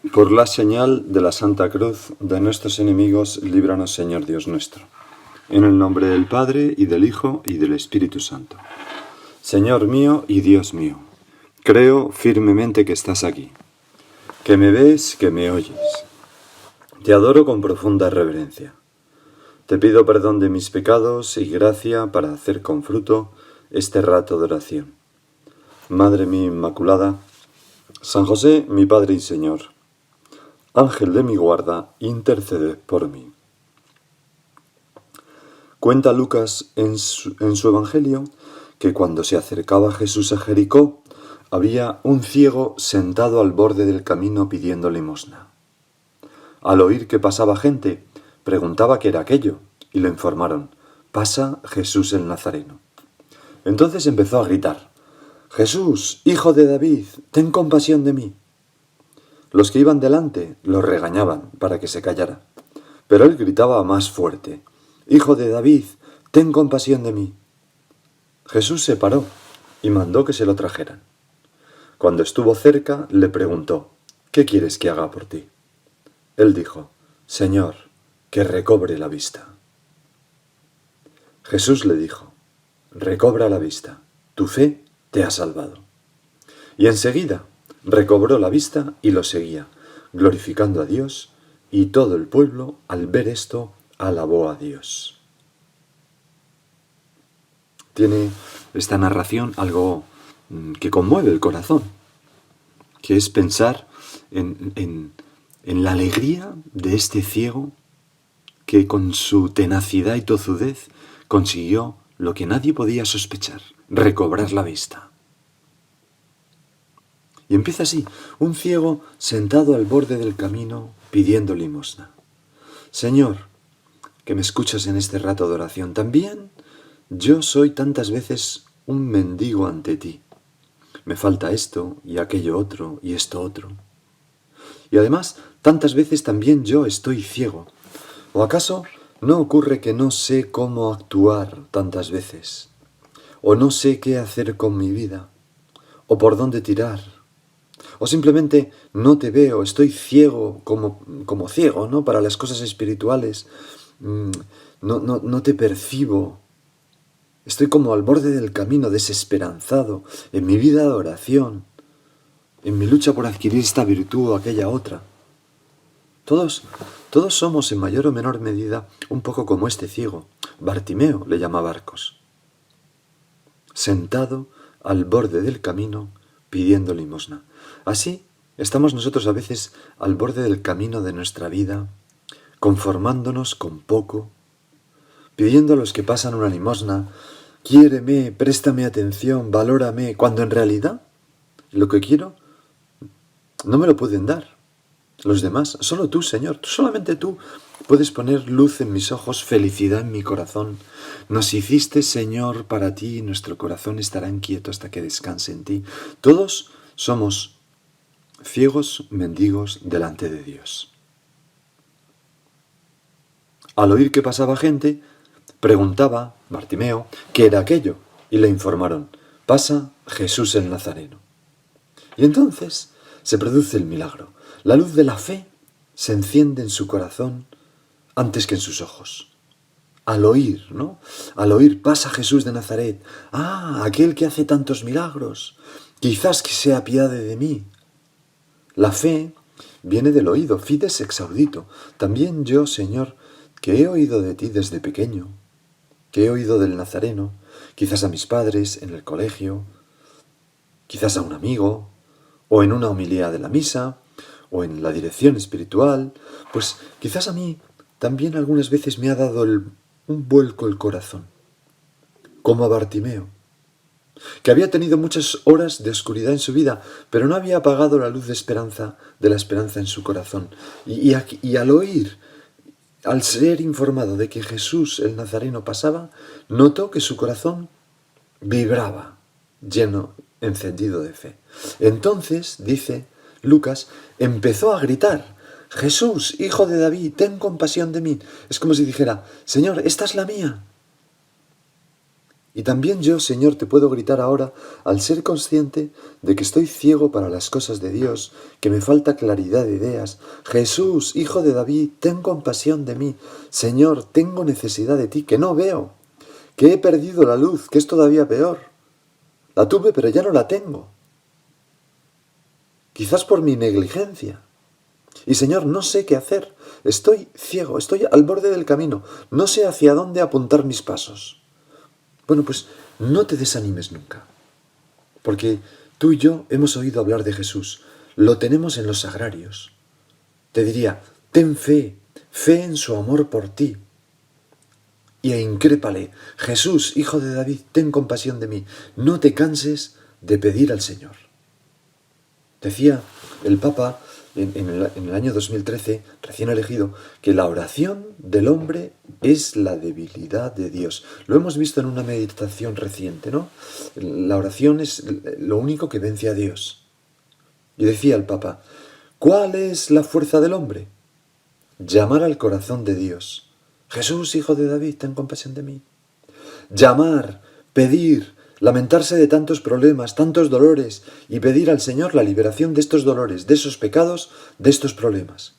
Por la señal de la Santa Cruz de nuestros enemigos, líbranos, Señor Dios nuestro. En el nombre del Padre, y del Hijo, y del Espíritu Santo. Señor mío y Dios mío, creo firmemente que estás aquí, que me ves, que me oyes. Te adoro con profunda reverencia. Te pido perdón de mis pecados y gracia para hacer con fruto este rato de oración. Madre mía Inmaculada, San José, mi Padre y Señor, Ángel de mi guarda, interceded por mí. Cuenta Lucas en su Evangelio que cuando se acercaba Jesús a Jericó, había un ciego sentado al borde del camino pidiendo limosna. Al oír que pasaba gente, preguntaba qué era aquello, y le informaron: pasa Jesús el Nazareno. Entonces empezó a gritar: Jesús, hijo de David, ten compasión de mí. Los que iban delante lo regañaban para que se callara, pero él gritaba más fuerte: Hijo de David, ten compasión de mí. Jesús se paró y mandó que se lo trajeran. Cuando estuvo cerca, le preguntó: ¿qué quieres que haga por ti? Él dijo: Señor, que recobre la vista. Jesús le dijo: recobra la vista, tu fe te ha salvado. Y enseguida recobró la vista y lo seguía, glorificando a Dios, y todo el pueblo, al ver esto, alabó a Dios. Tiene esta narración algo que conmueve el corazón, que es pensar en la alegría de este ciego que con su tenacidad y tozudez consiguió lo que nadie podía sospechar: recobrar la vista. Y empieza así: un ciego sentado al borde del camino pidiendo limosna. Señor, que me escuchas en este rato de oración, también yo soy tantas veces un mendigo ante ti. Me falta esto y aquello otro y esto otro. Y además, tantas veces también yo estoy ciego. ¿O acaso no ocurre que no sé cómo actuar tantas veces? ¿O no sé qué hacer con mi vida? ¿O por dónde tirar? ¿O simplemente no te veo, estoy ciego como ciego, ¿no? Para las cosas espirituales. No te percibo. Estoy como al borde del camino, desesperanzado, en mi vida de oración, en mi lucha por adquirir esta virtud o aquella otra. Todos somos en mayor o menor medida un poco como este ciego. Bartimeo le llama Barcos. Sentado al borde del camino pidiendo limosna. Así estamos nosotros a veces al borde del camino de nuestra vida, conformándonos con poco, pidiendo a los que pasan una limosna: quiéreme, préstame atención, valórame, cuando en realidad lo que quiero no me lo pueden dar los demás. Solo tú, Señor, solamente tú puedes poner luz en mis ojos, felicidad en mi corazón. Nos hiciste, Señor, para ti, y nuestro corazón estará inquieto hasta que descanse en ti. Todos somos ciegos mendigos delante de Dios. Al oír que pasaba gente, preguntaba Bartimeo qué era aquello, y le informaron: pasa Jesús el Nazareno. Y entonces se produce el milagro. La luz de la fe se enciende en su corazón antes que en sus ojos. Al oír, ¿no? Al oír: pasa Jesús de Nazaret. Ah, aquel que hace tantos milagros. Quizás que se apiade de mí. La fe viene del oído, fides ex audito. También yo, Señor, que he oído de ti desde pequeño, que he oído del Nazareno, quizás a mis padres en el colegio, quizás a un amigo, o en una homilía de la misa, o en la dirección espiritual, pues quizás a mí también algunas veces me ha dado un vuelco el corazón, como a Bartimeo, que había tenido muchas horas de oscuridad en su vida, pero no había apagado la luz de la esperanza en su corazón. Y al oír, al ser informado de que Jesús el Nazareno pasaba, notó que su corazón vibraba, lleno, encendido de fe. Entonces, dice Lucas, empezó a gritar: Jesús, hijo de David, ten compasión de mí. Es como si dijera: Señor, esta es la mía. Y también yo, Señor, te puedo gritar ahora al ser consciente de que estoy ciego para las cosas de Dios, que me falta claridad de ideas. Jesús, Hijo de David, ten compasión de mí. Señor, tengo necesidad de ti, que no veo, que he perdido la luz, que es todavía peor. La tuve, pero ya no la tengo. Quizás por mi negligencia. Y Señor, no sé qué hacer. Estoy ciego, estoy al borde del camino. No sé hacia dónde apuntar mis pasos. Bueno, pues no te desanimes nunca. Porque tú y yo hemos oído hablar de Jesús. Lo tenemos en los sagrarios. Te diría, ten fe, fe en su amor por ti. Y incrépale, Jesús, Hijo de David, ten compasión de mí. No te canses de pedir al Señor. Decía el Papa en el año 2013, recién elegido, que la oración del hombre es la debilidad de Dios. Lo hemos visto en una meditación reciente, ¿no? La oración es lo único que vence a Dios. Y decía el Papa, ¿cuál es la fuerza del hombre? Llamar al corazón de Dios. Jesús, Hijo de David, ten compasión de mí. Llamar, pedir, lamentarse de tantos problemas, tantos dolores, y pedir al Señor la liberación de estos dolores, de esos pecados, de estos problemas.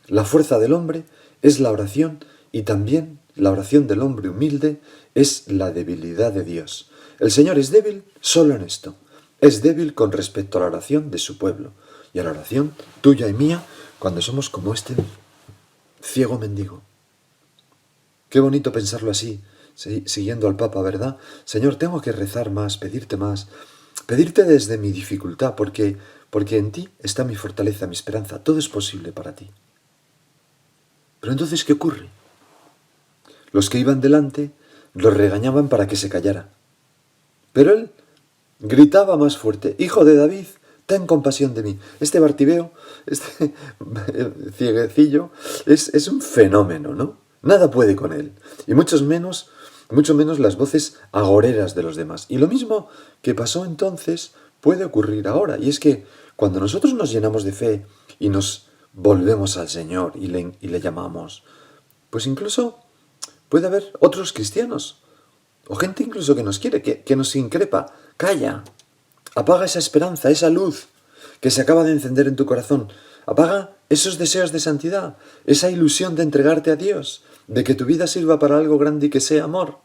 La fuerza del hombre es la oración, y también la oración del hombre humilde es la debilidad de Dios. El Señor es débil solo en esto. Es débil con respecto a la oración de su pueblo, y a la oración tuya y mía cuando somos como este ciego mendigo. Qué bonito pensarlo así, siguiendo al Papa, ¿verdad? Señor, tengo que rezar más, pedirte desde mi dificultad, porque en ti está mi fortaleza, mi esperanza, todo es posible para ti. Pero entonces, ¿qué ocurre? Los que iban delante los regañaban para que se callara. Pero él gritaba más fuerte, Hijo de David, ten compasión de mí. Este Bartimeo, este cieguecillo, es un fenómeno, ¿no? Nada puede con él. Y mucho menos las voces agoreras de los demás. Y lo mismo que pasó entonces puede ocurrir ahora. Y es que cuando nosotros nos llenamos de fe y nos volvemos al Señor y le llamamos, pues incluso puede haber otros cristianos o gente incluso que nos quiere, que nos increpa. Calla, apaga esa esperanza, esa luz que se acaba de encender en tu corazón. Apaga esos deseos de santidad, esa ilusión de entregarte a Dios, de que tu vida sirva para algo grande y que sea amor.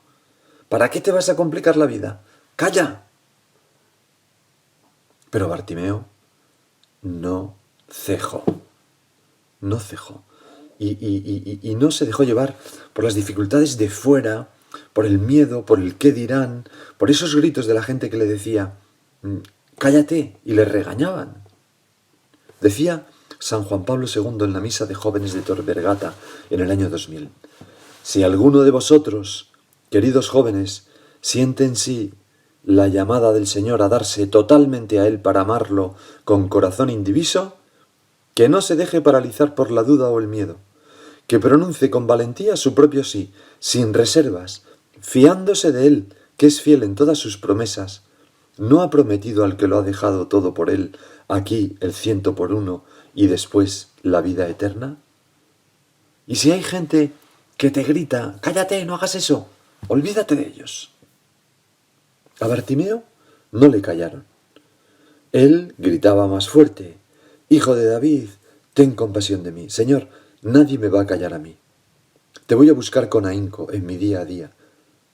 ¿Para qué te vas a complicar la vida? ¡Calla! Pero Bartimeo no cejó. No cejó. Y no se dejó llevar por las dificultades de fuera, por el miedo, por el qué dirán, por esos gritos de la gente que le decía, cállate, y le regañaban. Decía San Juan Pablo II en la misa de jóvenes de Tor Vergata en el año 2000, si alguno de vosotros, queridos jóvenes, siente en sí la llamada del Señor a darse totalmente a Él para amarlo con corazón indiviso, que no se deje paralizar por la duda o el miedo, que pronuncie con valentía su propio sí, sin reservas, fiándose de Él, que es fiel en todas sus promesas. ¿No ha prometido al que lo ha dejado todo por Él, aquí el 100 por 1 y después la vida eterna? Y si hay gente que te grita, cállate, no hagas eso, olvídate de ellos. A Bartimeo no le callaron. Él gritaba más fuerte, Hijo de David, ten compasión de mí. Señor, nadie me va a callar a mí. Te voy a buscar con ahínco en mi día a día.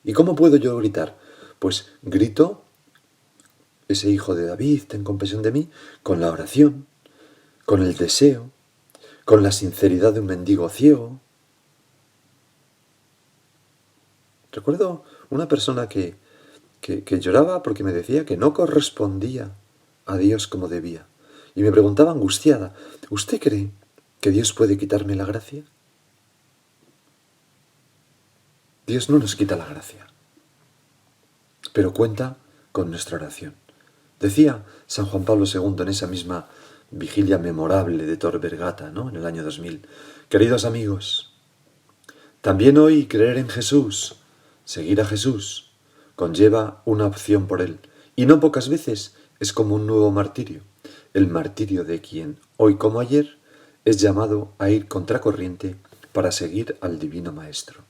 ¿Y cómo puedo yo gritar? Pues grito, ese Hijo de David, ten compasión de mí, con la oración, con el deseo, con la sinceridad de un mendigo ciego. Recuerdo una persona que lloraba porque me decía que no correspondía a Dios como debía. Y me preguntaba angustiada, ¿usted cree que Dios puede quitarme la gracia? Dios no nos quita la gracia, pero cuenta con nuestra oración. Decía San Juan Pablo II en esa misma vigilia memorable de Tor Vergata, ¿no? En el año 2000. Queridos amigos, también hoy creer en Jesús, seguir a Jesús, conlleva una opción por Él. Y no pocas veces es como un nuevo martirio. El martirio de quien, hoy como ayer, es llamado a ir contracorriente para seguir al Divino Maestro.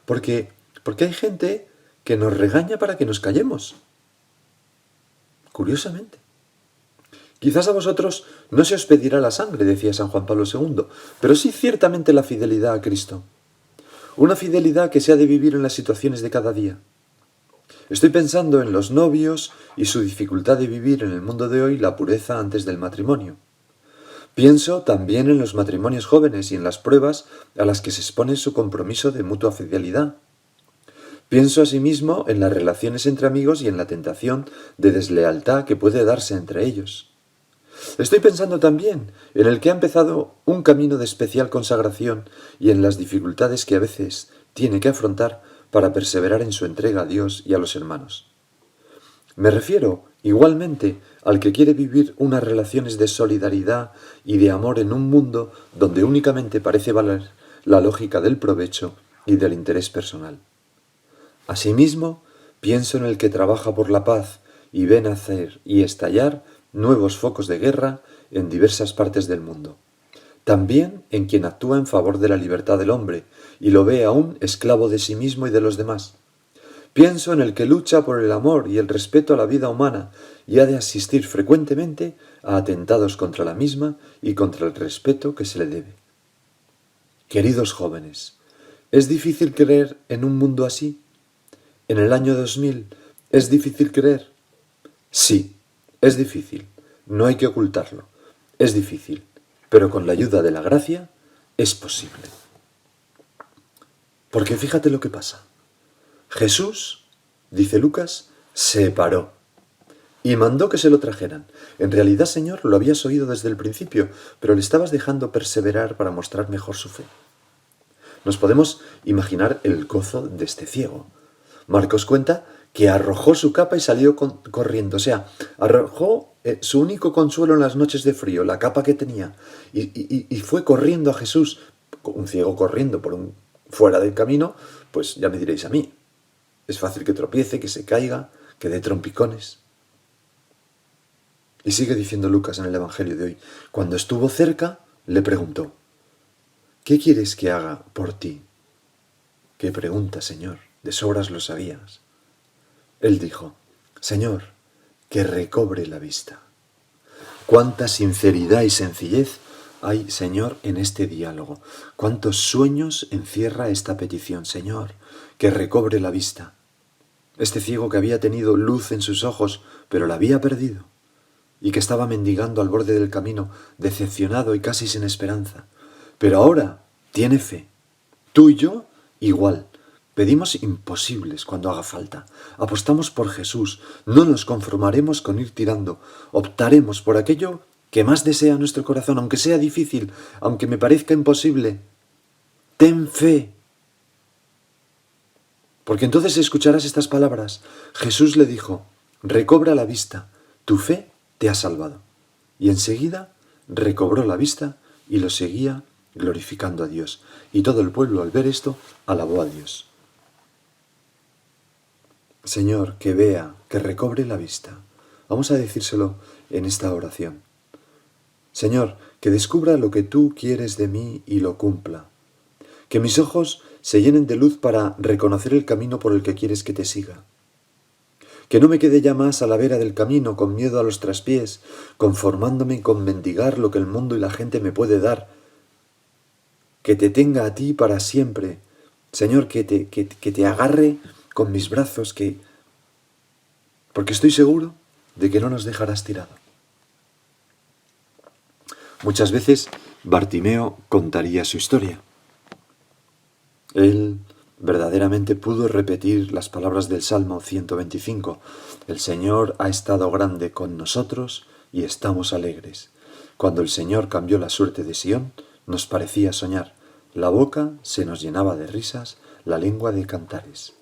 Porque hay gente que nos regaña para que nos callemos. Curiosamente. Quizás a vosotros no se os pedirá la sangre, decía San Juan Pablo II, pero sí ciertamente la fidelidad a Cristo. Una fidelidad que se ha de vivir en las situaciones de cada día. Estoy pensando en los novios y su dificultad de vivir en el mundo de hoy la pureza antes del matrimonio. Pienso también en los matrimonios jóvenes y en las pruebas a las que se expone su compromiso de mutua fidelidad. Pienso asimismo en las relaciones entre amigos y en la tentación de deslealtad que puede darse entre ellos. Estoy pensando también en el que ha empezado un camino de especial consagración y en las dificultades que a veces tiene que afrontar para perseverar en su entrega a Dios y a los hermanos. Me refiero, igualmente, al que quiere vivir unas relaciones de solidaridad y de amor en un mundo donde únicamente parece valer la lógica del provecho y del interés personal. Asimismo, pienso en el que trabaja por la paz y ve nacer y estallar nuevos focos de guerra en diversas partes del mundo. También en quien actúa en favor de la libertad del hombre y lo ve aún esclavo de sí mismo y de los demás. Pienso en el que lucha por el amor y el respeto a la vida humana y ha de asistir frecuentemente a atentados contra la misma y contra el respeto que se le debe. Queridos jóvenes, ¿es difícil creer en un mundo así? ¿En el año 2000 es difícil creer? Sí, es difícil, no hay que ocultarlo, es difícil, pero con la ayuda de la gracia es posible. Porque fíjate lo que pasa. Jesús, dice Lucas, se paró y mandó que se lo trajeran. En realidad, Señor, lo habías oído desde el principio, pero le estabas dejando perseverar para mostrar mejor su fe. Nos podemos imaginar el gozo de este ciego. Marcos cuenta que arrojó su capa y salió corriendo. O sea, arrojó su único consuelo en las noches de frío, la capa que tenía, y fue corriendo a Jesús. Un ciego corriendo fuera del camino, pues ya me diréis a mí. Es fácil que tropiece, que se caiga, que dé trompicones. Y sigue diciendo Lucas en el Evangelio de hoy. Cuando estuvo cerca, le preguntó: ¿qué quieres que haga por ti? ¿Qué pregunta, Señor? De sobras lo sabías. Él dijo: Señor, que recobre la vista. Cuánta sinceridad y sencillez hay, Señor, en este diálogo. Cuántos sueños encierra esta petición, Señor, que recobre la vista. Este ciego que había tenido luz en sus ojos, pero la había perdido, y que estaba mendigando al borde del camino, decepcionado y casi sin esperanza. Pero ahora tiene fe. Tú y yo, igual. Pedimos imposibles cuando haga falta. Apostamos por Jesús. No nos conformaremos con ir tirando. Optaremos por aquello que más desea nuestro corazón, aunque sea difícil, aunque me parezca imposible. Ten fe. Porque entonces escucharás estas palabras. Jesús le dijo: recobra la vista, tu fe te ha salvado. Y enseguida recobró la vista y lo seguía glorificando a Dios. Y todo el pueblo, al ver esto, alabó a Dios. Señor, que vea, que recobre la vista. Vamos a decírselo en esta oración. Señor, que descubra lo que tú quieres de mí y lo cumpla. Que mis ojos se llenen de luz para reconocer el camino por el que quieres que te siga. Que no me quede ya más a la vera del camino con miedo a los traspiés, conformándome con mendigar lo que el mundo y la gente me puede dar. Que te tenga a ti para siempre. Señor, que te agarre con mis brazos, porque estoy seguro de que no nos dejarás tirado. Muchas veces Bartimeo contaría su historia. Él verdaderamente pudo repetir las palabras del Salmo 125. El Señor ha estado grande con nosotros y estamos alegres. Cuando el Señor cambió la suerte de Sión, nos parecía soñar. La boca se nos llenaba de risas, la lengua de cantares.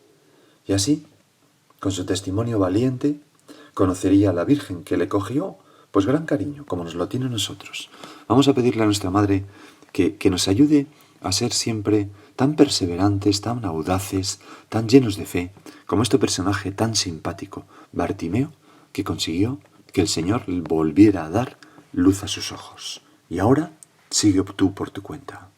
Y así, con su testimonio valiente, conocería a la Virgen, que le cogió pues gran cariño, como nos lo tiene a nosotros. Vamos a pedirle a nuestra Madre que nos ayude a ser siempre tan perseverantes, tan audaces, tan llenos de fe, como este personaje tan simpático, Bartimeo, que consiguió que el Señor volviera a dar luz a sus ojos. Y ahora, sigue tú por tu cuenta.